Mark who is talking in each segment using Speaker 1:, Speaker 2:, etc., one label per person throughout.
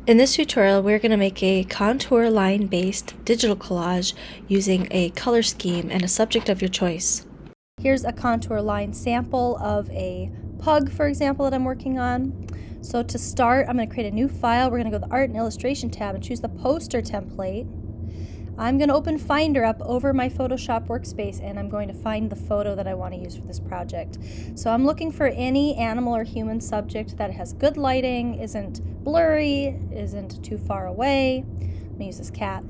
Speaker 1: In this tutorial, we're going to make a contour line-based digital collage using a color scheme and a subject of your choice. Here's a contour line sample of a pug, for example, that I'm working on. So to start, I'm going to create a new file. We're going to go to the Art and Illustration tab and choose the poster template. I'm going to open Finder up over my Photoshop workspace, and I'm going to find the photo that I want to use for this project. So I'm looking for any animal or human subject that has good lighting, isn't blurry, isn't too far away. I'm going to use this cat.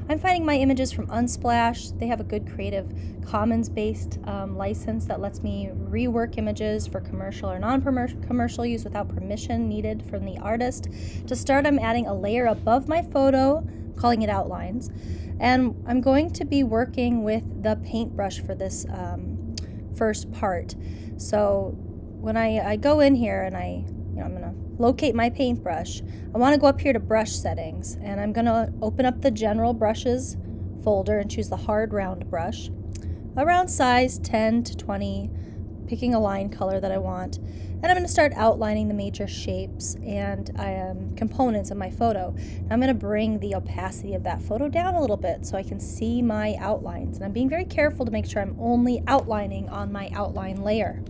Speaker 1: I'm finding my images from Unsplash. They have a good Creative Commons-based license that lets me rework images for commercial or non-commercial use without permission needed from the artist. To start, I'm adding a layer above my photo, calling it outlines. And I'm going to be working with the paintbrush for this first part. So when I go in here and I'm going to locate my paintbrush, I want to go up here to brush settings, and I'm going to open up the general brushes folder and choose the hard round brush. Around size 10 to 20, picking a line color that I want. And I'm going to start outlining the major shapes and components of my photo. I'm going to bring the opacity of that photo down a little bit so I can see my outlines. And I'm being very careful to make sure I'm only outlining on my outline layer.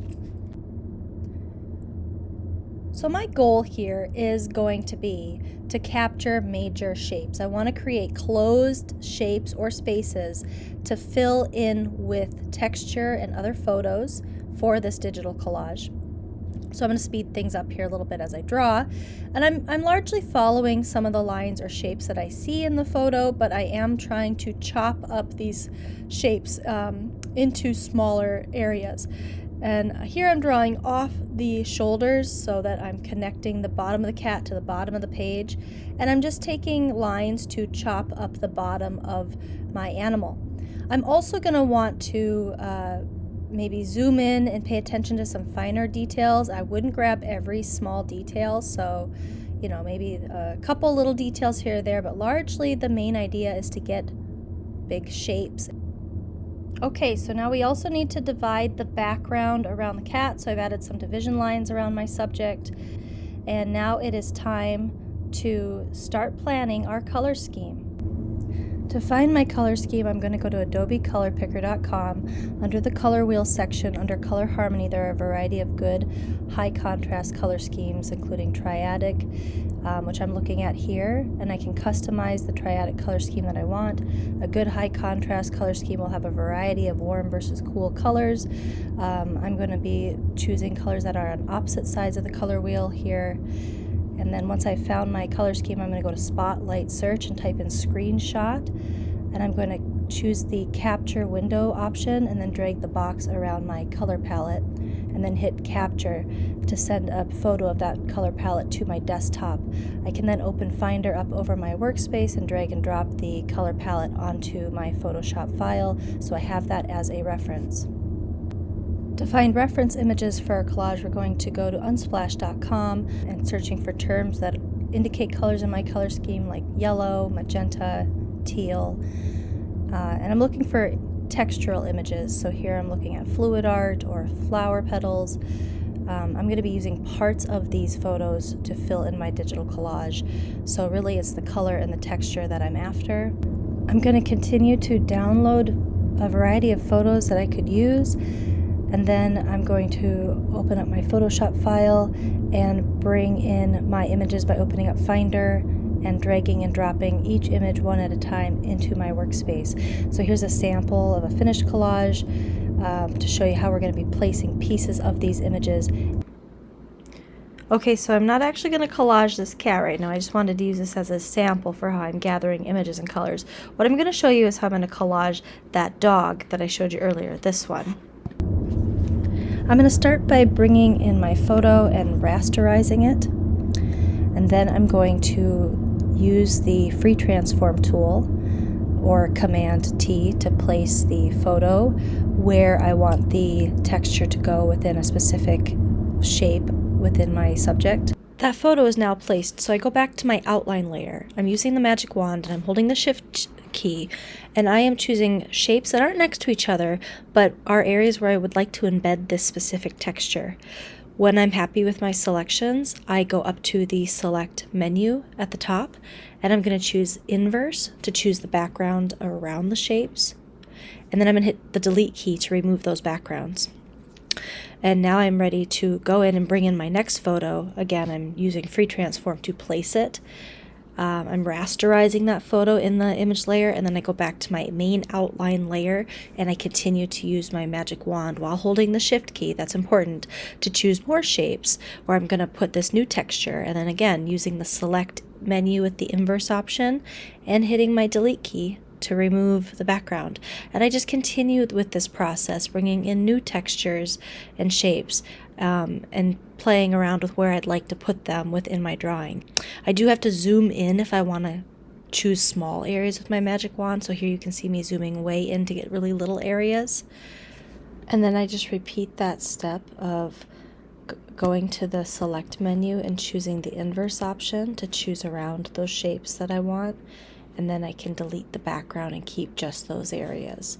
Speaker 1: So my goal here is going to be to capture major shapes. I want to create closed shapes or spaces to fill in with texture and other photos for this digital collage. So I'm going to speed things up here a little bit as I draw, and I'm largely following some of the lines or shapes that I see in the photo, but I am trying to chop up these shapes into smaller areas. And here I'm drawing off the shoulders so that I'm connecting the bottom of the cat to the bottom of the page, and I'm just taking lines to chop up the bottom of my animal. I'm also going to want to maybe zoom in and pay attention to some finer details. I wouldn't grab every small detail, so maybe a couple little details here or there, but largely the main idea is to get big shapes. Okay, so now we also need to divide the background around the cat, so I've added some division lines around my subject, and now it is time to start planning our color scheme. To find my color scheme, I'm going to go to adobecolorpicker.com. Under the color wheel section, under color harmony, there are a variety of good high contrast color schemes, including triadic, which I'm looking at here, and I can customize the triadic color scheme that I want. A good high contrast color scheme will have a variety of warm versus cool colors. I'm going to be choosing colors that are on opposite sides of the color wheel here. And then once I've found my color scheme, I'm going to go to Spotlight Search and type in Screenshot. And I'm going to choose the Capture Window option and then drag the box around my color palette. And then hit Capture to send a photo of that color palette to my desktop. I can then open Finder up over my workspace and drag and drop the color palette onto my Photoshop file, so I have that as a reference. To find reference images for our collage, we're going to go to unsplash.com and searching for terms that indicate colors in my color scheme, like yellow, magenta, teal. And I'm looking for textural images. So here I'm looking at fluid art or flower petals. I'm going to be using parts of these photos to fill in my digital collage. So really it's the color and the texture that I'm after. I'm going to continue to download a variety of photos that I could use. And then I'm going to open up my Photoshop file and bring in my images by opening up Finder and dragging and dropping each image one at a time into my workspace. So here's a sample of a finished collage to show you how we're going to be placing pieces of these images. Okay, so I'm not actually going to collage this cat right now. I just wanted to use this as a sample for how I'm gathering images and colors. What I'm going to show you is how I'm going to collage that dog that I showed you earlier, this one. I'm going to start by bringing in my photo and rasterizing it, and then I'm going to use the free transform tool or Command T to place the photo where I want the texture to go within a specific shape within my subject. That photo is now placed, so I go back to my outline layer. I'm using the magic wand and I'm holding the Shift key, and I am choosing shapes that aren't next to each other, but are areas where I would like to embed this specific texture. When I'm happy with my selections, I go up to the select menu at the top, and I'm going to choose inverse to choose the background around the shapes. And then I'm going to hit the delete key to remove those backgrounds. And now I'm ready to go in and bring in my next photo. Again, I'm using free transform to place it. I'm rasterizing that photo in the image layer, and then I go back to my main outline layer and I continue to use my magic wand while holding the shift key. That's important to choose more shapes where I'm going to put this new texture, and then again using the select menu with the inverse option and hitting my delete key to remove the background. And I just continued with this process, bringing in new textures and shapes and playing around with where I'd like to put them within my drawing. I do have to zoom in if I want to choose small areas with my magic wand, so here you can see me zooming way in to get really little areas. And then I just repeat that step of going to the select menu and choosing the inverse option to choose around those shapes that I want, and then I can delete the background and keep just those areas.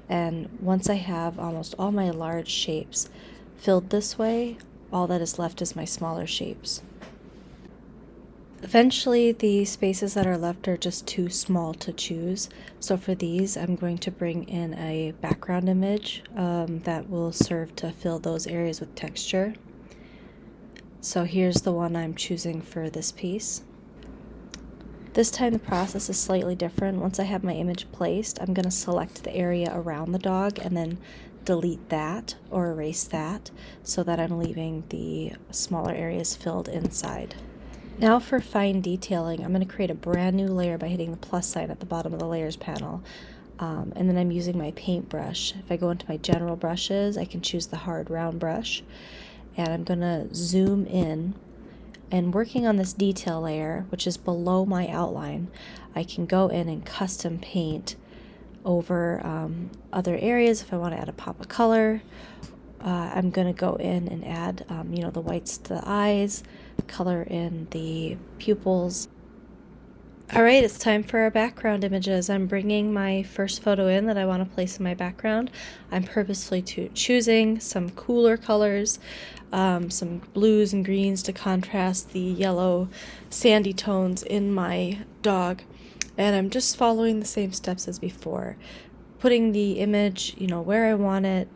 Speaker 1: And once I have almost all my large shapes filled this way, all that is left is my smaller shapes. Eventually the spaces that are left are just too small to choose, so for these I'm going to bring in a background image that will serve to fill those areas with texture. So here's the one I'm choosing for this piece. This time the process is slightly different. Once I have my image placed, I'm going to select the area around the dog and then delete that or erase that so that I'm leaving the smaller areas filled inside. Now for fine detailing, I'm going to create a brand new layer by hitting the plus sign at the bottom of the layers panel. And then I'm using my paintbrush. If I go into my general brushes, I can choose the hard round brush, and I'm going to zoom in. And working on this detail layer, which is below my outline, I can go in and custom paint over other areas if I want to add a pop of color. I'm going to go in and add the whites to the eyes, color in the pupils. Alright, it's time for our background images. I'm bringing my first photo in that I want to place in my background. I'm purposefully choosing some cooler colors, some blues and greens to contrast the yellow sandy tones in my dog. And I'm just following the same steps as before. Putting the image, where I want it.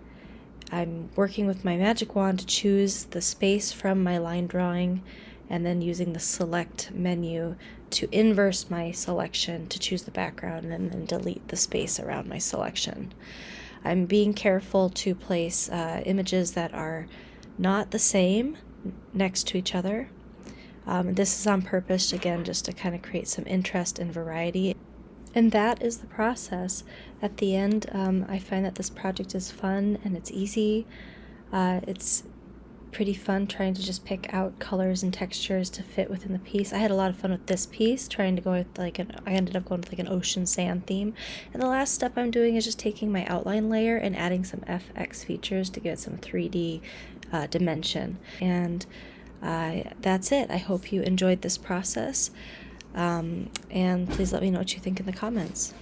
Speaker 1: I'm working with my magic wand to choose the space from my line drawing, and then using the select menu to inverse my selection to choose the background and then delete the space around my selection. I'm being careful to place images that are not the same next to each other. This is on purpose, again, just to kind of create some interest and variety. And that is the process. At the end, I find that this project is fun and it's easy. It's pretty fun trying to just pick out colors and textures to fit within the piece. I had a lot of fun with this piece, trying to go with I ended up going with an ocean sand theme. And the last step I'm doing is just taking my outline layer and adding some FX features to get some 3D dimension. And that's it. I hope you enjoyed this process. And please let me know what you think in the comments.